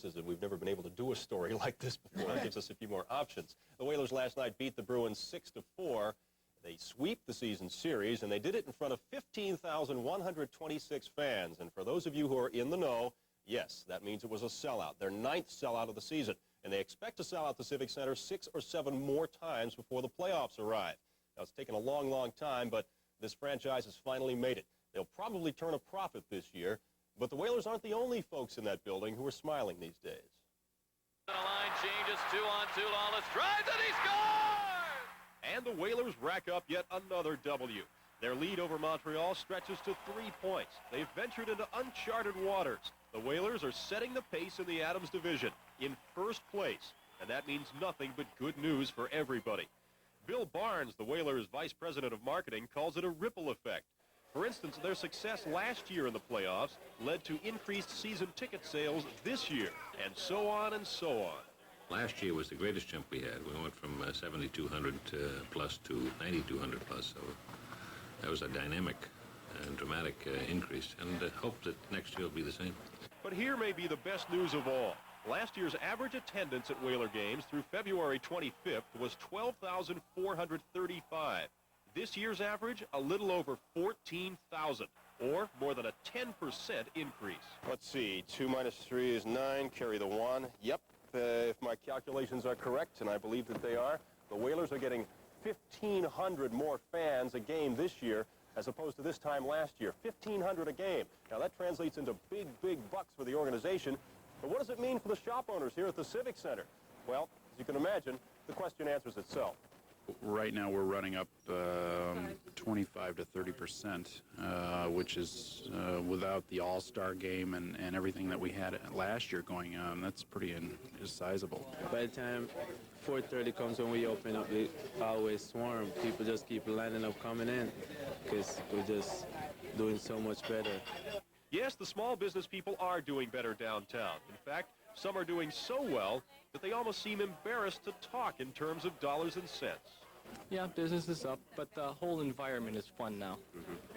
choices, and we've never been able to do a story like this before. It gives us a few more options. The Whalers last night beat the Bruins 6-4. They sweep the season series, and they did it in front of 15,126 fans. And for those of you who are in the know, yes, that means it was a sellout, their 9th sellout of the season. And they expect to sell out the Civic Center 6 or 7 more times before the playoffs arrive. Now, it's taken a long, long time, but this franchise has finally made it. They'll probably turn a profit this year, but the Whalers aren't the only folks in that building who are smiling these days. The line changes, 2-on-2, Lawless drives, and he scores! And the Whalers rack up yet another W. Their lead over Montreal stretches to 3 points. They've ventured into uncharted waters. The Whalers are setting the pace in the Adams division in first place, and that means nothing but good news for everybody. Bill Barnes, the Whalers' vice president of marketing, calls it a ripple effect. For instance, their success last year in the playoffs led to increased season ticket sales this year, and so on and so on. Last year was the greatest jump we had. We went from 7,200 plus to 9,200 plus. So that was a dynamic and dramatic increase, and hope that next year will be the same. But here may be the best news of all. Last year's average attendance at Whaler games through February 25th was 12,435. This year's average, a little over 14,000, or more than a 10% increase. Let's see, 2 minus 3 is 9, carry the 1. Yep, if my calculations are correct, and I believe that they are, the Whalers are getting 1,500 more fans a game this year as opposed to this time last year. 1,500 a game. Now, that translates into big, big bucks for the organization. But what does it mean for the shop owners here at the Civic Center? Well, as you can imagine, the question answers itself. Right now we're running up 25 to 30%, which is without the All-Star game and everything that we had last year going on. That's pretty sizable. By the time 4:30 comes when we open up, we always swarm. People just keep lining up coming in because we're just doing so much better. Yes, the small business people are doing better downtown. In fact, some are doing so well that they almost seem embarrassed to talk in terms of dollars and cents. Yeah, business is up, but the whole environment is fun now.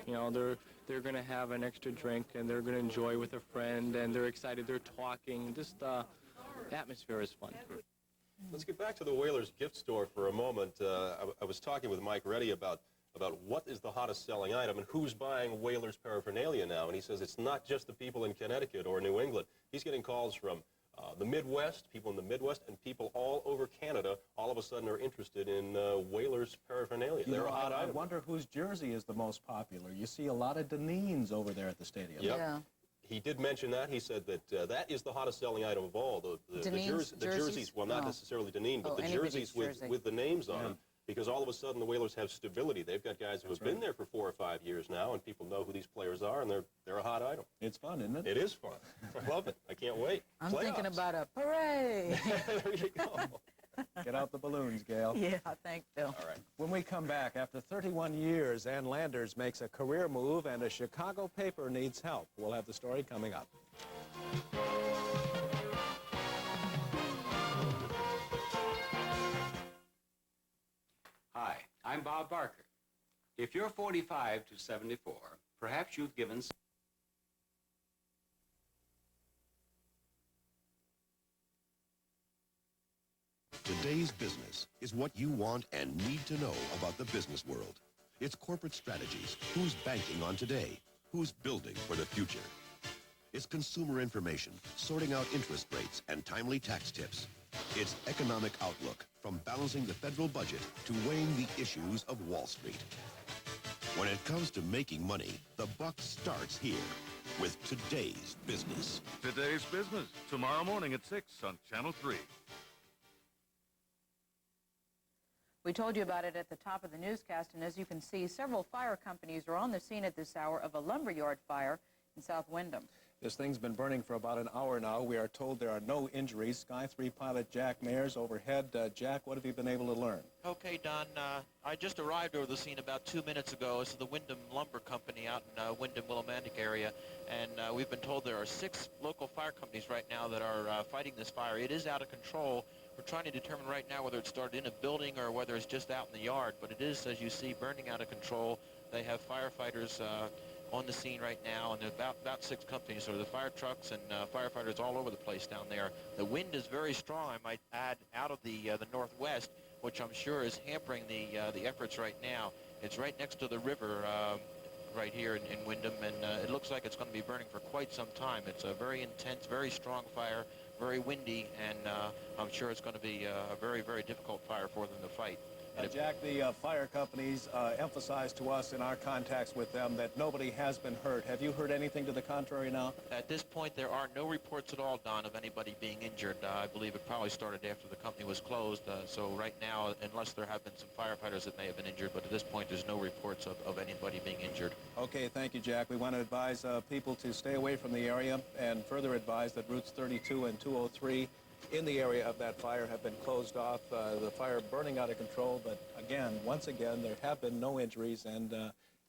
You know, they're going to have an extra drink, and they're going to enjoy with a friend, and they're excited, they're talking. Just the atmosphere is fun. Let's get back to the Whalers gift store for a moment. I was talking with Mike Reddy about what is the hottest selling item and who's buying Whalers paraphernalia now, and he says it's not just the people in Connecticut or New England. He's getting calls from the Midwest, people in the Midwest, and people all over Canada all of a sudden are interested in Whalers paraphernalia. They're a hot item. I wonder whose jersey is the most popular. You see a lot of Dineen's over there at the stadium. Yep. Yeah. He did mention that. He said that that is the hottest selling item of all. The jerseys, well, not necessarily Dineen, but the jerseys with the names on them. Because all of a sudden the Whalers have stability. They've got guys who have been there for 4 or 5 years now, and people know who these players are, and they're a hot item. It's fun, isn't it? It is fun. I love it. I can't wait. I'm thinking about a parade. There you go. Get out the balloons, Gail. Yeah, thanks, Bill. All right. When we come back, after 31 years, Ann Landers makes a career move, and a Chicago paper needs help. We'll have the story coming up. Hi, I'm Bob Barker. If you're 45 to 74, perhaps you've given... Today's business is what you want and need to know about the business world. It's corporate strategies, who's banking on today, who's building for the future. It's consumer information, sorting out interest rates and timely tax tips. It's economic outlook, from balancing the federal budget to weighing the issues of Wall Street. When it comes to making money, the buck starts here with Today's Business. Today's Business, tomorrow morning at 6 on Channel 3. We told you about it at the top of the newscast, and as you can see, several fire companies are on the scene at this hour of a lumberyard fire in South Windham. This thing's been burning for about an hour now. We are told there are no injuries. Sky 3 pilot Jack Mayers overhead. Jack, what have you been able to learn? Okay, Don, I just arrived over the scene about 2 minutes ago. This is the Windham Lumber Company out in Windham, Willimantic area, and we've been told there are 6 local fire companies right now that are fighting this fire. It is out of control. We're trying to determine right now whether it started in a building or whether it's just out in the yard, but it is, as you see, burning out of control. They have firefighters on the scene right now, and there are about 6 companies. So the fire trucks and firefighters all over the place down there. The wind is very strong, I might add, out of the northwest, which I'm sure is hampering the efforts right now. It's right next to the river right here in Windham, and it looks like it's going to be burning for quite some time. It's a very intense, very strong fire, very windy, and I'm sure it's going to be a very, very difficult fire for them to fight. Jack, the fire companies emphasized to us in our contacts with them that nobody has been hurt. Have you heard anything to the contrary now? At this point, there are no reports at all, Don, of anybody being injured. I believe it probably started after the company was closed. So right now, unless there have been some firefighters that may have been injured, but at this point, there's no reports of anybody being injured. Okay, thank you, Jack. We want to advise people to stay away from the area and further advise that routes 32 and 203 in the area of that fire have been closed off. The fire burning out of control, but again, once again, there have been no injuries, and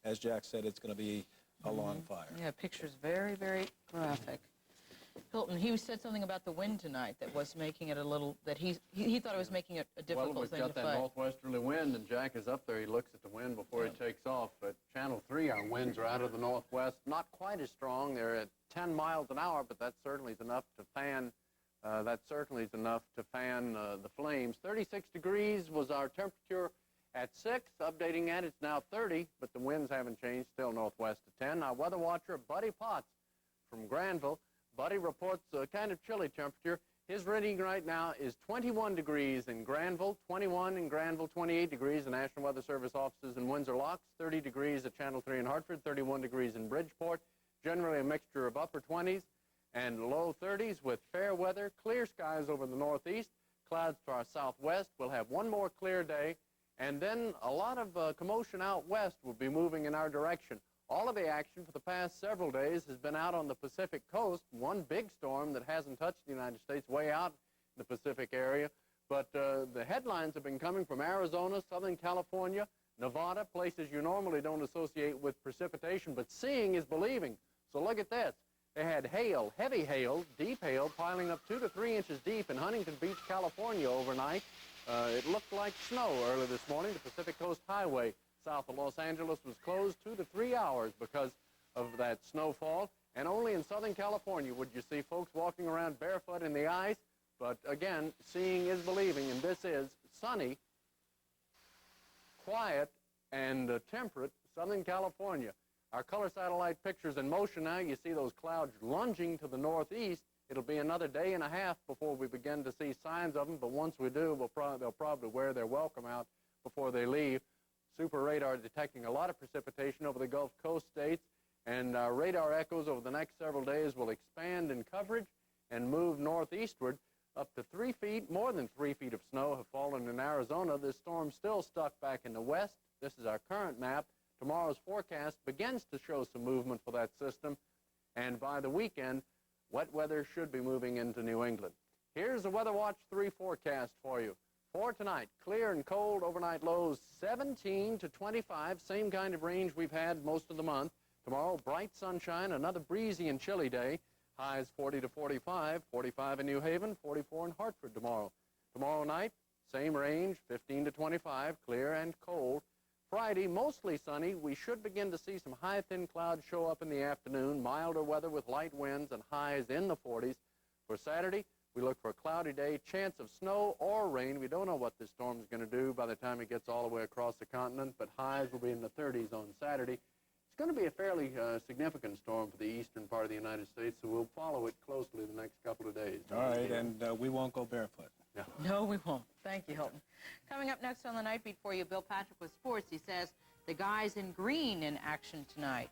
as Jack said, it's going to be a long fire. Yeah, pictures very, very graphic. Hilton, he said something about the wind tonight that was making it a little, that he thought it was making it a difficult thing to fight. Well, we've got that northwesterly wind, and Jack is up there. He looks at the wind before he takes off. At Channel 3, our winds are out of the northwest, not quite as strong. They're at 10 miles an hour, but that certainly is enough to fan the flames. 36 degrees was our temperature at 6. Updating that, it's now 30, but the winds haven't changed, still northwest of 10. Our weather watcher, Buddy Potts from Granville. Buddy reports a kind of chilly temperature. His reading right now is 21 degrees in Granville, 21 in Granville, 28 degrees in National Weather Service offices in Windsor Locks, 30 degrees at Channel 3 in Hartford, 31 degrees in Bridgeport, generally a mixture of upper 20s and low 30s with fair weather, clear skies over the northeast, clouds to our southwest. We'll have one more clear day, and then a lot of commotion out west will be moving in our direction. All of the action for the past several days has been out on the Pacific coast, one big storm that hasn't touched the United States, way out in the Pacific area. But the headlines have been coming from Arizona, Southern California, Nevada, places you normally don't associate with precipitation, but seeing is believing. So look at this. They had hail, heavy hail, deep hail, piling up 2 to 3 inches deep in Huntington Beach, California overnight. It looked like snow early this morning. The Pacific Coast Highway south of Los Angeles was closed 2 to 3 hours because of that snowfall. And only in Southern California would you see folks walking around barefoot in the ice. But again, seeing is believing, and this is sunny, quiet, and temperate Southern California. Our color satellite picture's in motion now. You see those clouds lunging to the northeast. It'll be another day and a half before we begin to see signs of them, but once we do, they'll probably wear their welcome out before they leave. Super radar detecting a lot of precipitation over the Gulf Coast states, and radar echoes over the next several days will expand in coverage and move northeastward. Up to 3 feet, more than 3 feet of snow have fallen in Arizona. This storm's still stuck back in the west. This is our current map. Tomorrow's forecast begins to show some movement for that system, and by the weekend, wet weather should be moving into New England. Here's the Weather Watch 3 forecast for you. For tonight, clear and cold, overnight lows 17 to 25, same kind of range we've had most of the month. Tomorrow, bright sunshine, another breezy and chilly day. Highs 40 to 45, 45 in New Haven, 44 in Hartford tomorrow. Tomorrow night, same range, 15 to 25, clear and cold. Friday, mostly sunny. We should begin to see some high thin clouds show up in the afternoon, milder weather with light winds and highs in the 40s. For Saturday, we look for a cloudy day, chance of snow or rain. We don't know what this storm is going to do by the time it gets all the way across the continent, but highs will be in the 30s on Saturday. It's going to be a fairly significant storm for the eastern part of the United States, so we'll follow it closely the next couple of days. All right, and we won't go barefoot. No, we won't. Thank you, Hilton. Coming up next on the Night Beat for you, Bill Patrick with sports. He says the guys in green in action tonight.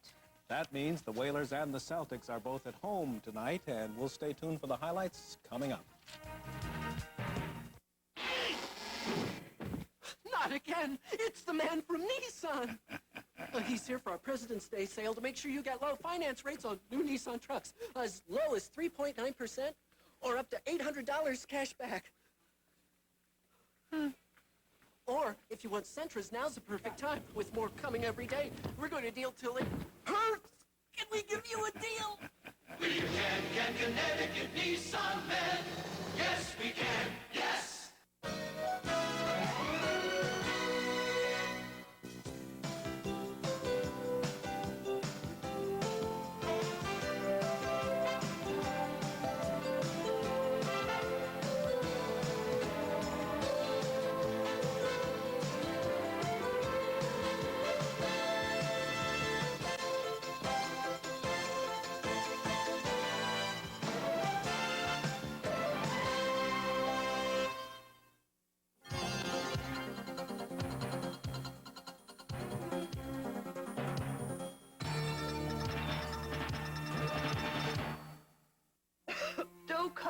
That means the Whalers and the Celtics are both at home tonight, and we'll stay tuned for the highlights coming up. Not again. It's the man from Nissan. He's here for our President's Day sale to make sure you get low finance rates on new Nissan trucks. As low as 3.9% or up to $800 cash back. Or, if you want Sentras, now's the perfect time. With more coming every day, we're going to deal till it hurts. Can we give you a deal? We can Connecticut Nissan men. Yes, we can. Yes.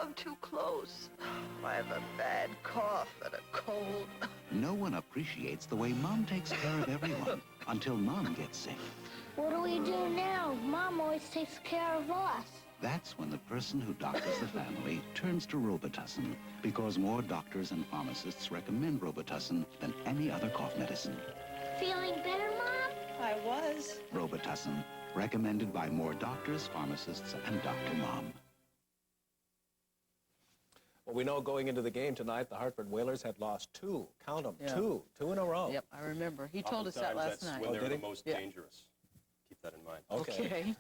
come too close. I have a bad cough and a cold. No one appreciates the way Mom takes care of everyone until Mom gets sick. What do we do now? Mom always takes care of us. That's when the person who doctors the family turns to Robitussin, because more doctors and pharmacists recommend Robitussin than any other cough medicine. Feeling better, Mom? I was. Robitussin, recommended by more doctors, pharmacists, and Dr. Mom. Well, we know going into the game tonight, the Hartford Whalers had lost two. Count them, two in a row. Yep, I remember. He told us that last night. When they're the most dangerous. Keep that in mind. Okay.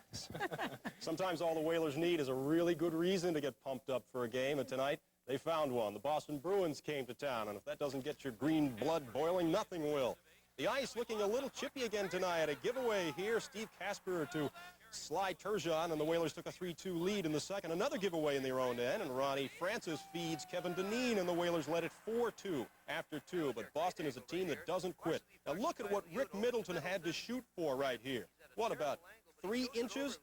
Sometimes all the Whalers need is a really good reason to get pumped up for a game, and tonight they found one. The Boston Bruins came to town, and if that doesn't get your green blood boiling, nothing will. The ice looking a little chippy again tonight. A giveaway here, Steve Casper to Sly Turgeon, and the Whalers took a 3-2 lead in the second. Another giveaway in their own end, and Ronnie Francis feeds Kevin Dineen, and the Whalers led it 4-2 after two. But Boston is a team that doesn't quit. Now look at what Rick Middleton had to shoot for right here. What, about 3 inches?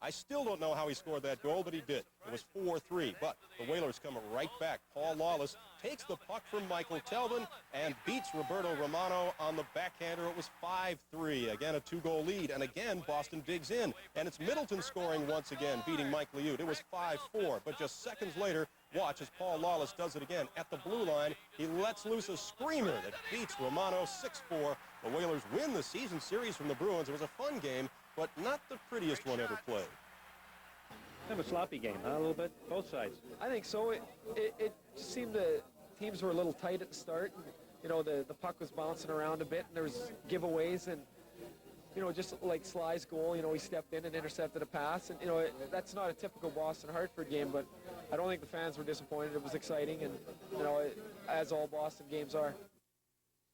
I still don't know how he scored that goal, but he did. It was 4-3, but the Whalers come right back. Paul Lawless takes the puck from Michael Telvin and beats Roberto Romano on the backhander. It was 5-3. Again, a 2-goal lead, and again, Boston digs in. And it's Middleton scoring once again, beating Mike Liut. It was 5-4, but just seconds later, watch as Paul Lawless does it again. At the blue line, he lets loose a screamer that beats Romano 6-4. The Whalers win the season series from the Bruins. It was a fun game, but not the prettiest one ever played. Kind of a sloppy game, huh? A little bit, both sides. I think so. It just seemed the teams were a little tight at the start. You know, the puck was bouncing around a bit, and there was giveaways, and you know, just like Sly's goal, you know, he stepped in and intercepted a pass, and you know, that's not a typical Boston-Hartford game, but I don't think the fans were disappointed. It was exciting, and you know, as all Boston games are.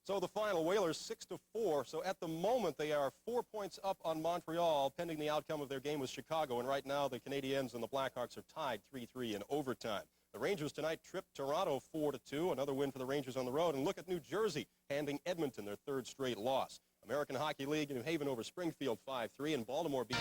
So the final, Whalers 6-4. So at the moment, they are 4 points up on Montreal, pending the outcome of their game with Chicago. And right now, the Canadiens and the Blackhawks are tied 3-3 in overtime. The Rangers tonight tripped Toronto 4-2, another win for the Rangers on the road. And look at New Jersey handing Edmonton their 3rd straight loss. American Hockey League, New Haven over Springfield 5-3, and Baltimore beat